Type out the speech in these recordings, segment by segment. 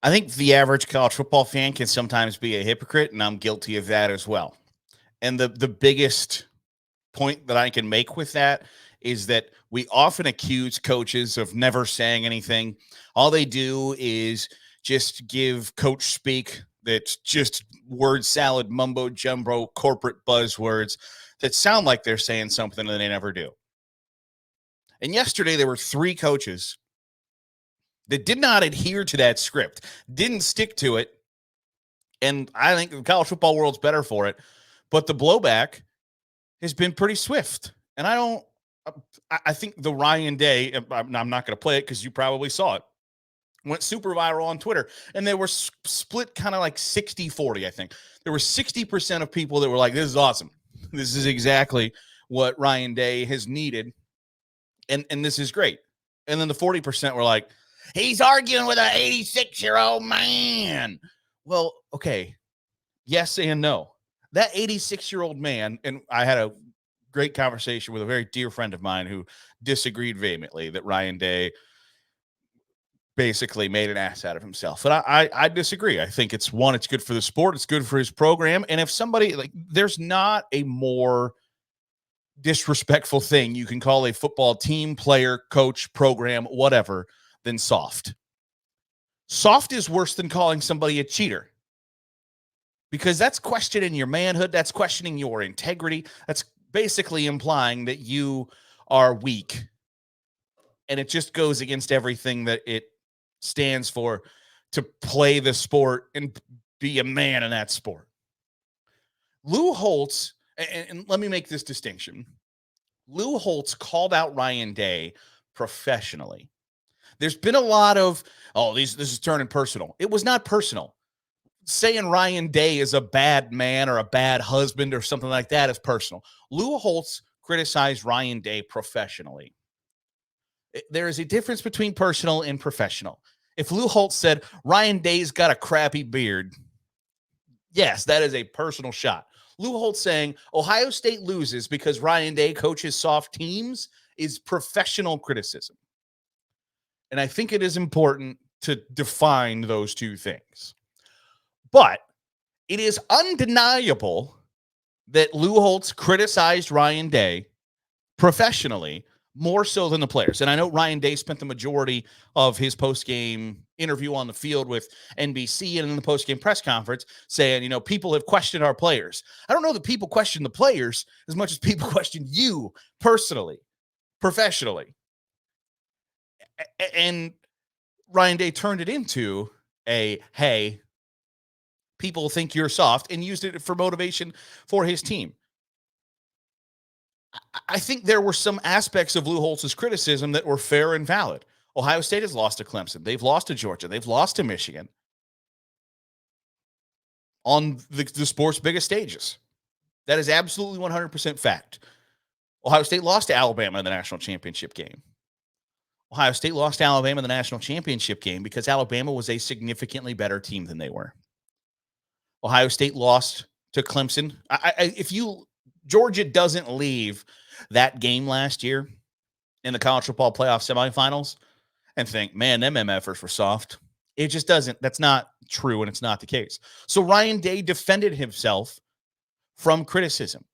I think the average college football fan can sometimes be a hypocrite, and I'm guilty of that as well. And the biggest point that I can make with that is that we often accuse coaches of never saying anything. All they do is just give coach speak that's just word salad, mumbo jumbo, corporate buzzwords that sound like they're saying something that they never do. And yesterday there were 3 coaches that did not adhere to that script, didn't stick to it. And I think the college football world's better for it. But the blowback has been pretty swift. And I think the Ryan Day, I'm not going to play it because you probably saw it, went super viral on Twitter. And they were split kind of like 60-40, I think. There were 60% of people that were like, this is awesome. This is exactly what Ryan Day has needed. And this is great. And then the 40% were like, he's arguing with an 86-year-old man. Well, okay. Yes and no. That 86-year-old man, and I had a great conversation with a very dear friend of mine who disagreed vehemently that Ryan Day basically made an ass out of himself. And I disagree. I think it's good for the sport. It's good for his program. And if somebody, there's not a more disrespectful thing you can call a football team, player, coach, program, whatever, than soft. Soft is worse than calling somebody a cheater, because that's questioning your manhood. That's questioning your integrity. That's basically implying that you are weak. And it just goes against everything that it stands for, to play the sport and be a man in that sport. Lou Holtz, and let me make this distinction. Lou Holtz called out Ryan Day professionally. There's been a lot of, this is turning personal. It was not personal. Saying Ryan Day is a bad man or a bad husband or something like that is personal. Lou Holtz criticized Ryan Day professionally. There is a difference between personal and professional. If Lou Holtz said Ryan Day's got a crappy beard, yes, that is a personal shot. Lou Holtz saying Ohio State loses because Ryan Day coaches soft teams is professional criticism. And I think it is important to define those two things. But it is undeniable that Lou Holtz criticized Ryan Day professionally more so than the players. And I know Ryan Day spent the majority of his post-game interview on the field with NBC and in the post-game press conference saying, people have questioned our players. I don't know that people question the players as much as people question you personally, professionally. And Ryan Day turned it into hey, people think you're soft, and used it for motivation for his team. I think there were some aspects of Lou Holtz's criticism that were fair and valid. Ohio State has lost to Clemson. They've lost to Georgia. They've lost to Michigan on the sport's biggest stages. That is absolutely 100% fact. Ohio State lost to Alabama in the national championship game. Ohio State lost to Alabama in the national championship game because Alabama was a significantly better team than they were. Ohio State lost to Clemson. Georgia doesn't leave that game last year in the college football playoff semifinals and think, man, them MFers were soft. It just doesn't. That's not true, and it's not the case. So Ryan Day defended himself from criticism.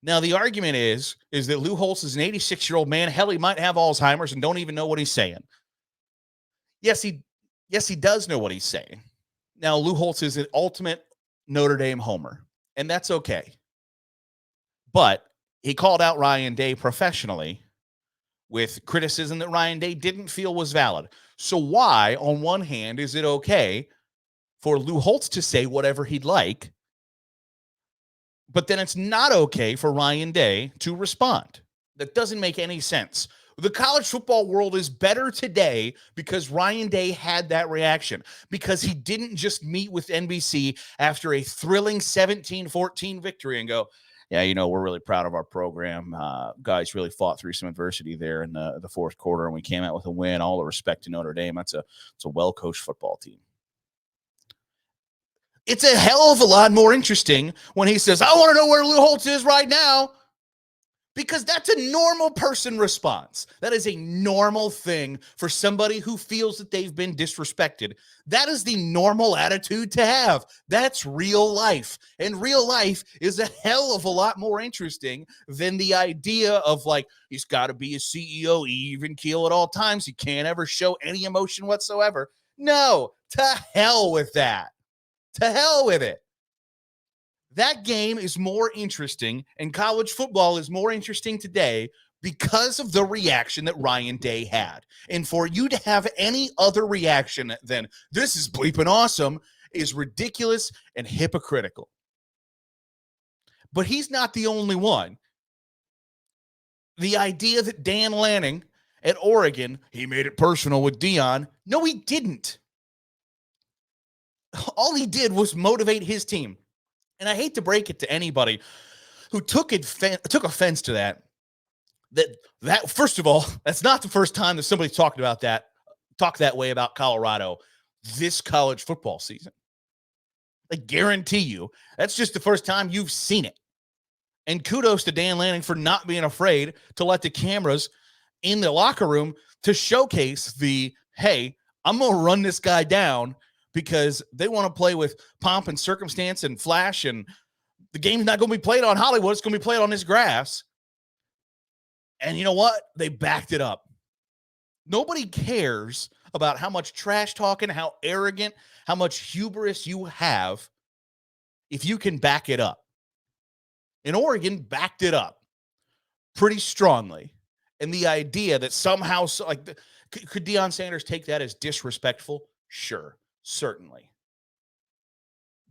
Now, the argument is that Lou Holtz is an 86-year-old man. Hell, he might have Alzheimer's and don't even know what he's saying. Yes, he does know what he's saying. Now, Lou Holtz is an ultimate Notre Dame homer, and that's okay. But he called out Ryan Day professionally with criticism that Ryan Day didn't feel was valid. So why, on one hand, is it okay for Lou Holtz to say whatever he'd like, but then it's not okay for Ryan Day to respond? That doesn't make any sense. The college football world is better today because Ryan Day had that reaction, because he didn't just meet with NBC after a thrilling 17-14 victory and go, yeah, we're really proud of our program. Guys really fought through some adversity there in the fourth quarter, and we came out with a win. All the respect to Notre Dame. It's a well-coached football team. It's a hell of a lot more interesting when he says, I want to know where Lou Holtz is right now, Because that's a normal person response. That is a normal thing for somebody who feels that they've been disrespected. That is the normal attitude to have. That's real life. And real life is a hell of a lot more interesting than the idea of like, he's got to be a CEO, even keel at all times. He can't ever show any emotion whatsoever. No, to hell with that. To hell with it. That game is more interesting, and college football is more interesting today because of the reaction that Ryan Day had. And for you to have any other reaction than this is bleeping awesome is ridiculous and hypocritical. But he's not the only one. The idea that Dan Lanning at Oregon, he made it personal with Deion. No, he didn't. All he did was motivate his team. And I hate to break it to anybody who took offense to that. That first of all, that's not the first time that somebody's talked that way about Colorado this college football season. I guarantee you, that's just the first time you've seen it. And kudos to Dan Lanning for not being afraid to let the cameras in the locker room to showcase hey, I'm going to run this guy down because they want to play with pomp and circumstance and flash, and the game's not going to be played on Hollywood. It's going to be played on this grass. And you know what? They backed it up. Nobody cares about how much trash talking, how arrogant, how much hubris you have if you can back it up. And Oregon backed it up pretty strongly. And the idea that somehow, could Deion Sanders take that as disrespectful? Sure. Certainly.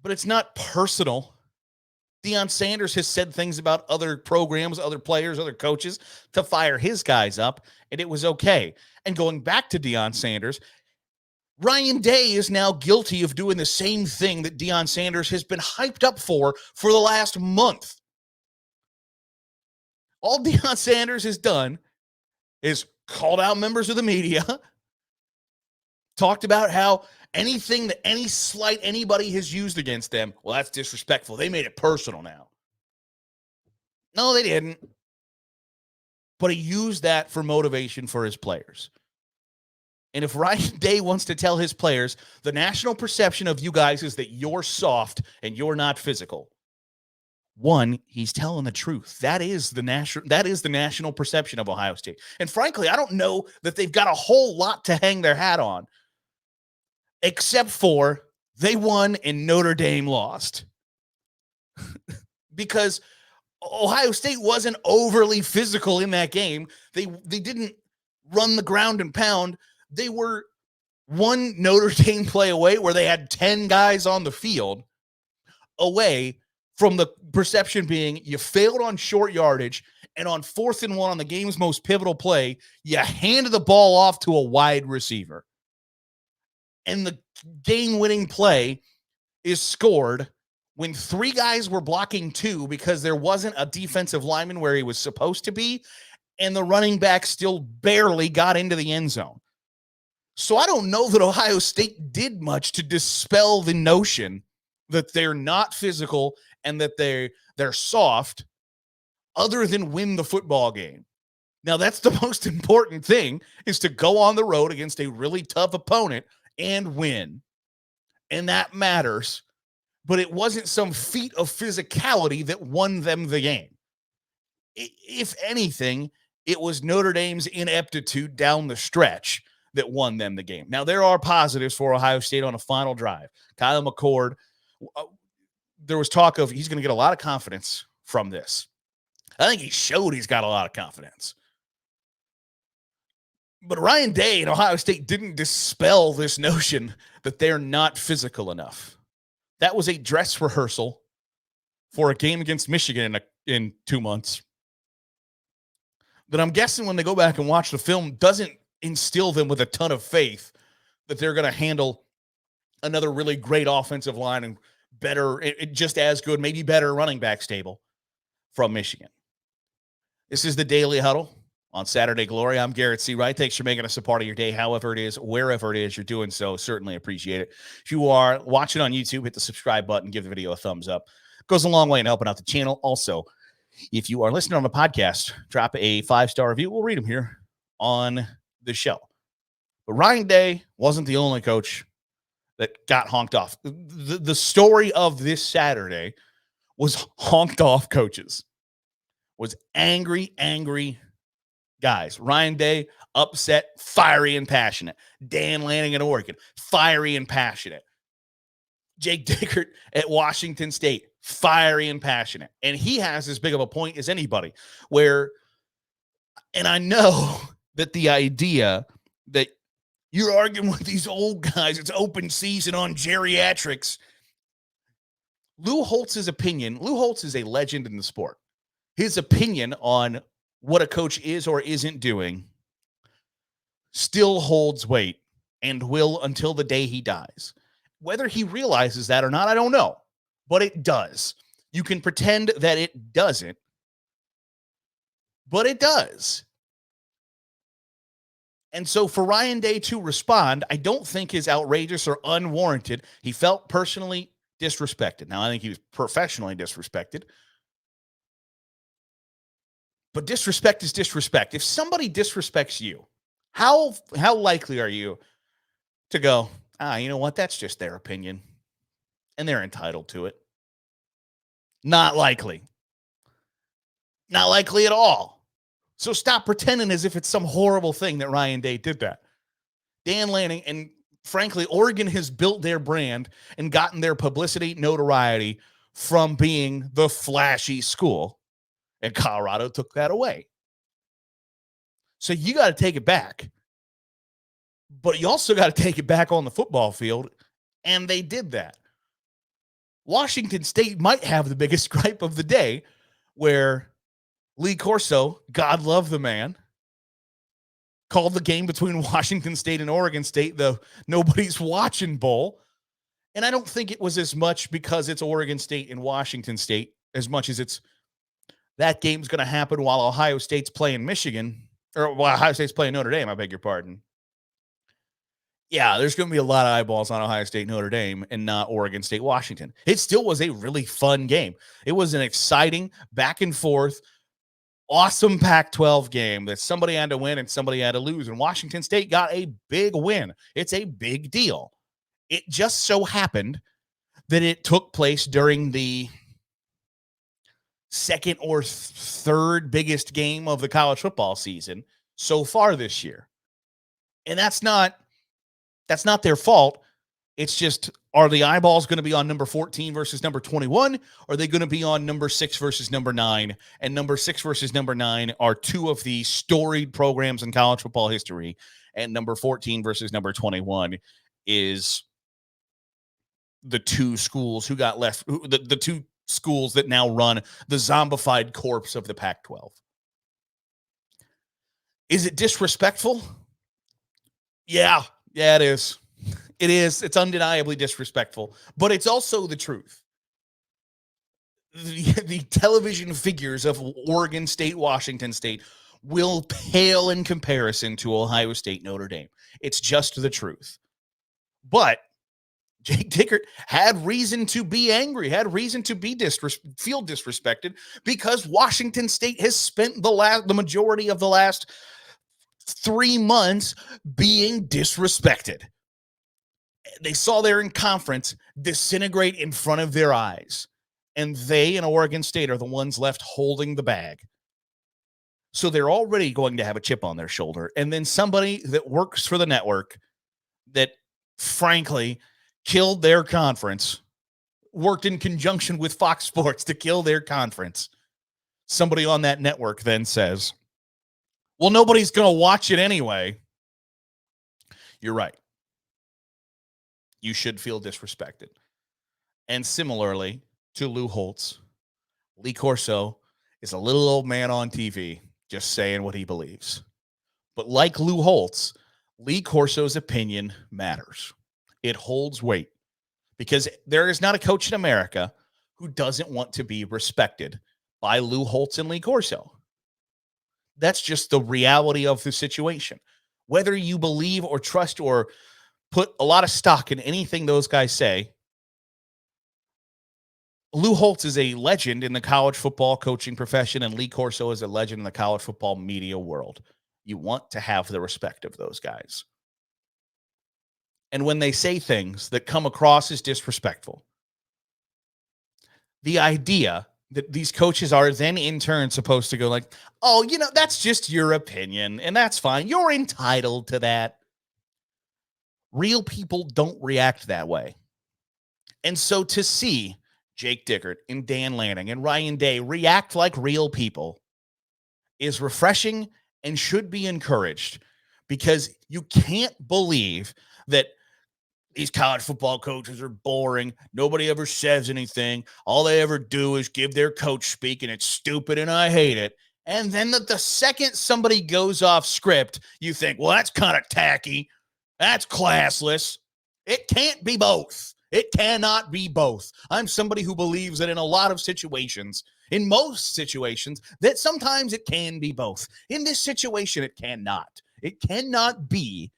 But it's not personal. Deion Sanders has said things about other programs, other players, other coaches to fire his guys up, and it was okay. And going back to Deion Sanders, Ryan Day is now guilty of doing the same thing that Deion Sanders has been hyped up for the last month. All Deion Sanders has done is called out members of the media, talked about how anything that any slight anybody has used against them, well, that's disrespectful. They made it personal now. No, they didn't. But he used that for motivation for his players. And if Ryan Day wants to tell his players, the national perception of you guys is that you're soft and you're not physical. One, he's telling the truth. That is the national perception of Ohio State. And frankly, I don't know that they've got a whole lot to hang their hat on, except for they won and Notre Dame lost. Because Ohio State wasn't overly physical in that game. They didn't run the ground and pound. They were one Notre Dame play away where they had 10 guys on the field away from the perception being you failed on short yardage, and on 4th and 1 on the game's most pivotal play, you handed the ball off to a wide receiver. And the game-winning play is scored when 3 guys were blocking 2 because there wasn't a defensive lineman where he was supposed to be, and the running back still barely got into the end zone. So I don't know that Ohio State did much to dispel the notion that they're not physical and that they're soft, other than win the football game. Now, that's the most important thing, is to go on the road against a really tough opponent and win. And that matters. But it wasn't some feat of physicality that won them the game. If anything, it was Notre Dame's ineptitude down the stretch that won them the game. Now, there are positives for Ohio State on a final drive. Kyle McCord, there was talk of he's going to get a lot of confidence from this. I think he showed he's got a lot of confidence. But Ryan Day and Ohio State didn't dispel this notion that they're not physical enough. That was a dress rehearsal for a game against Michigan in 2 months. That I'm guessing when they go back and watch the film doesn't instill them with a ton of faith that they're going to handle another really great offensive line and better, just as good, maybe better running back stable from Michigan. This is the Daily Huddle on Saturday Glory. I'm Garrett Searight. Thanks for making us a part of your day, however it is, wherever it is you're doing so. Certainly appreciate it. If you are watching on YouTube, hit the subscribe button, give the video a thumbs up. It goes a long way in helping out the channel. Also, If you are listening on the podcast, drop a 5-star review. We'll read them here on the show. But Ryan Day wasn't the only coach that got honked off. The story of this Saturday was honked off coaches, was angry guys. Ryan Day, upset, fiery and passionate. Dan Lanning at Oregon, fiery and passionate. Jake Dickert at Washington State, fiery and passionate. And he has as big of a point as anybody where, and I know that the idea that you're arguing with these old guys, it's open season on geriatrics. Lou Holtz's opinion, Lou Holtz is a legend in the sport. His opinion on what a coach is or isn't doing still holds weight and will until the day he dies. Whether he realizes that or not, I don't know, but it does. You can pretend that it doesn't, but it does. And so for Ryan Day to respond, I don't think is outrageous or unwarranted. He felt personally disrespected. Now, I think he was professionally disrespected. But disrespect is disrespect. If somebody disrespects you, how likely are you to go, you know what? That's just their opinion. And they're entitled to it. Not likely. Not likely at all. So stop pretending as if it's some horrible thing that Ryan Day did that. Dan Lanning, and frankly, Oregon has built their brand and gotten their publicity, notoriety from being the flashy school. And Colorado took that away. So you got to take it back. But you also got to take it back on the football field. And they did that. Washington State might have the biggest gripe of the day where Lee Corso, God love the man, called the game between Washington State and Oregon State the nobody's watching bowl. And I don't think it was as much because it's Oregon State and Washington State as much as it's that game's going to happen while Ohio State's playing Michigan, or while Ohio State's playing Notre Dame, I beg your pardon. Yeah, there's going to be a lot of eyeballs on Ohio State, Notre Dame, and not Oregon State, Washington. It still was a really fun game. It was an exciting, back and forth, awesome Pac-12 game that somebody had to win and somebody had to lose. And Washington State got a big win. It's a big deal. It just so happened that it took place during the second or third biggest game of the college football season so far this year. And that's not their fault. It's just, are the eyeballs going to be on number 14 versus number 21? Or are they going to be on number 6 versus number 9? And number 6 versus number 9 are two of the storied programs in college football history. And number 14 versus number 21 is the two schools who got left, the two schools that now run the zombified corpse of the Pac-12. Is it disrespectful? Yeah, it is. It is. It's undeniably disrespectful, but it's also the truth. The television figures of Oregon State, Washington State will pale in comparison to Ohio State, Notre Dame. It's just the truth. But Jake Dickert had reason to be angry, had reason to be feel disrespected because Washington State has spent the majority of the last 3 months being disrespected. They saw their in-conference disintegrate in front of their eyes, and they in Oregon State are the ones left holding the bag. So they're already going to have a chip on their shoulder. And then somebody that works for the network that, frankly, killed their conference, worked in conjunction with Fox Sports to kill their conference. Somebody on that network then says, well, nobody's going to watch it anyway. You're right. You should feel disrespected. And similarly to Lou Holtz, Lee Corso is a little old man on TV just saying what he believes. But like Lou Holtz, Lee Corso's opinion matters. It holds weight because there is not a coach in America who doesn't want to be respected by Lou Holtz and Lee Corso. That's just the reality of the situation. Whether you believe or trust or put a lot of stock in anything those guys say, Lou Holtz is a legend in the college football coaching profession, and Lee Corso is a legend in the college football media world. You want to have the respect of those guys. And when they say things that come across as disrespectful, the idea that these coaches are then in turn supposed to go like, oh, that's just your opinion, and that's fine. You're entitled to that. Real people don't react that way. And so to see Jake Dickert and Dan Lanning and Ryan Day react like real people is refreshing and should be encouraged, because you can't believe that these college football coaches are boring. Nobody ever says anything. All they ever do is give their coach speak, and it's stupid, and I hate it. And then the second somebody goes off script, you think, well, that's kind of tacky. That's classless. It can't be both. It cannot be both. I'm somebody who believes that in a lot of situations, in most situations, that sometimes it can be both. In this situation, it cannot. It cannot be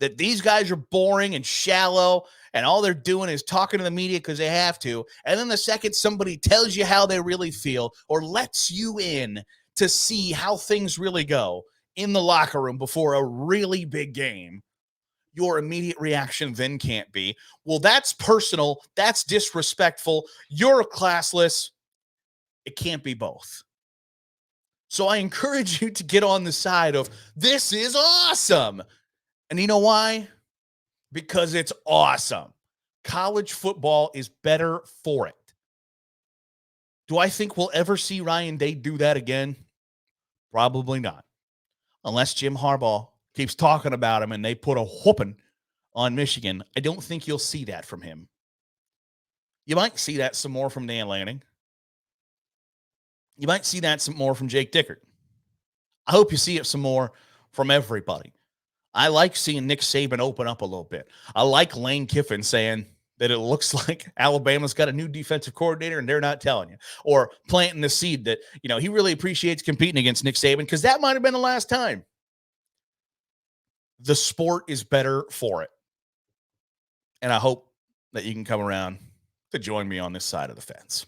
that these guys are boring and shallow, and all they're doing is talking to the media because they have to. And then the second somebody tells you how they really feel or lets you in to see how things really go in the locker room before a really big game, your immediate reaction then can't be, well, that's personal. That's disrespectful. You're classless. It can't be both. So I encourage you to get on the side of this is awesome. And you know why? Because it's awesome. College football is better for it. Do I think we'll ever see Ryan Day do that again? Probably not. Unless Jim Harbaugh keeps talking about him and they put a whooping on Michigan. I don't think you'll see that from him. You might see that some more from Dan Lanning. You might see that some more from Jake Dickert. I hope you see it some more from everybody. I like seeing Nick Saban open up a little bit. I like Lane Kiffin saying that it looks like Alabama's got a new defensive coordinator and they're not telling you, or planting the seed that, he really appreciates competing against Nick Saban, because that might have been the last time. The sport is better for it. And I hope that you can come around to join me on this side of the fence.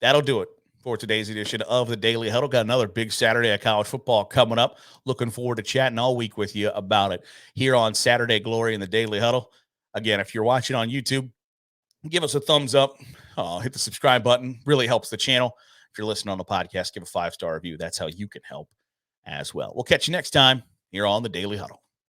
That'll do it for today's edition of the Daily Huddle. Got another big Saturday of college football coming up. Looking forward to chatting all week with you about it here on Saturday Glory in the Daily Huddle. Again, if you're watching on YouTube, give us a thumbs up. Hit the subscribe button. Really helps the channel. If you're listening on the podcast, give a 5-star review. That's how you can help as well. We'll catch you next time here on the Daily Huddle.